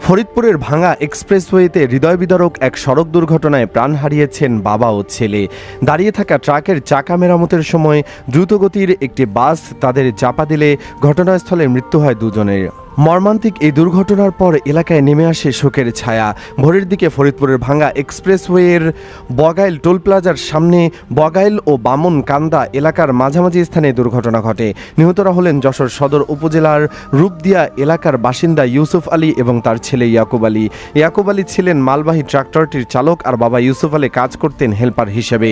ফরিদপুরের ভাঙা এক্সপ্রেসওয়েতে হৃদয়বিদারক এক সড়ক দুর্ঘটনায় প্রাণ হারিয়েছেন বাবা ও ছেলে। দাঁড়িয়ে থাকা ট্রাকের চাকা মেরামতের সময় দ্রুতগতির একটি বাস তাদের চাপা দিলে ঘটনাস্থলে মৃত্যু হয় দুজনের। মর্মান্তিক এই দুর্ঘটনার পর এলাকায় নেমে আসে শোকের ছায়া। ভোরের দিকে ফরিদপুরের ভাঙা এক্সপ্রেসওয়ের বগাইল টোল প্লাজার সামনে বগাইল ও বামন কান্দা এলাকার মাঝামাঝি স্থানে দুর্ঘটনা ঘটে। নিহতরা হলেন যশোর সদর উপজেলার রূপদিয়া এলাকার বাসিন্দা ইউসুফ আলী এবং তার ছেলে ইয়াকুব আলী। ইয়াকুব আলী ছিলেন মালবাহী ট্রাক্টরটির চালক আর বাবা ইউসুফ আলী কাজ করতেন হেল্পার হিসেবে।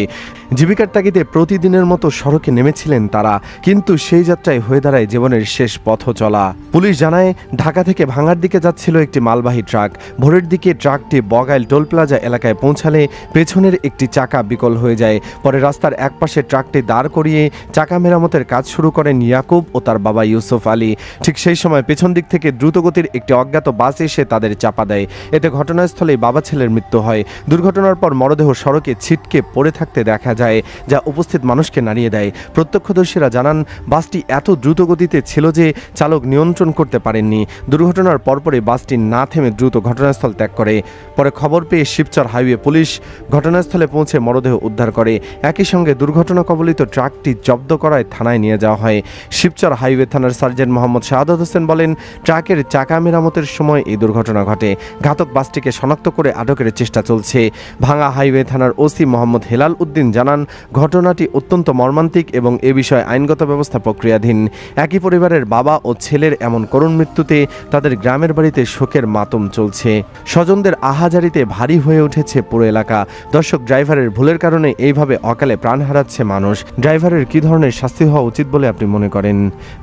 জীবিকার তাগিদে প্রতিদিনের মতো সড়কে নেমেছিলেন তারা, কিন্তু সেই যাত্রায় হয়ে দাঁড়ায় জীবনের শেষ পথ চলা। পুলিশ জানায়, ঢাকা থেকে ভাঙার দিকে যাচ্ছিল একটি মালবাহী ট্রাক। ভোরের দিকে ট্রাকটি বগাইল টোল প্লাজা এলাকায় পৌঁছালে পেছনের একটি চাকা বিকল হয়ে যায়। পরে রাস্তার একপাশে ট্রাকটি দাঁড় করিয়ে চাকা মেরামতের কাজ শুরু করেন ইয়াকুব ও তার বাবা ইউসুফ আলী। ঠিক সেই সময় পেছন দিক থেকে দ্রুতগতির একটি অজ্ঞাত বাস এসে তাদের চাপা দেয়। এতে ঘটনাস্থলেই বাবা ছেলের মৃত্যু হয়। দুর্ঘটনার পর মরদেহ সড়কে ছিটকে পড়ে থাকতে দেখা যায়, যা উপস্থিত মানুষকে নাড়িয়ে দেয়। প্রত্যক্ষদর্শীরা জানান, বাসটি এত দ্রুতগতিতে ছিল যে চালক নিয়ন্ত্রণ করতে পারেননি। দুর্ঘটনার পরপরই বাসটি না থেমে দ্রুত ঘটনাস্থল ত্যাগ করে। পরে খবর পেয়ে শিবচর হাইওয়ে পুলিশ ঘটনাস্থলে পৌঁছে মরদেহ উদ্ধার করে। একই সঙ্গে দুর্ঘটনা কবলিত ট্রাকটি জব্দ করায় থানায় নিয়ে যাওয়া হয়। শিবচর হাইওয়ে থানার সার্জেন্ট মোহাম্মদ শাহাদাত হোসেন বলেন, ট্রাকের চাকা মেরামতের সময় এই দুর্ঘটনা ঘটে। ঘাতক বাসটিকে শনাক্ত করে আটকের চেষ্টা চলছে। ভাঙা হাইওয়ে থানার ওসি মোহাম্মদ হেলাল উদ্দিন জানান, ঘটনাটি অত্যন্ত মর্মান্তিক এবং এ বিষয়ে আইনগত ব্যবস্থা প্রক্রিয়াধীন। একই পরিবারের বাবা ও ছেলের এমন করুণ মৃত্যুতে তাদের গ্রামের বাড়িতে শোকের মাতম চলছে। স্বজনদের আহাজারিতে ভারী হয়ে উঠেছে পুরো এলাকা। দর্শক, ড্রাইভারের ভুলের কারণে এইভাবে অকালে প্রাণ হারাচ্ছে মানুষ। ড্রাইভারের কী ধরনের শাস্তি হওয়া উচিত বলে আপনি মনে করেন?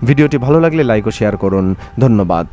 ভিডিওটি ভালো লাগলে লাইক ও শেয়ার করুন। ধন্যবাদ।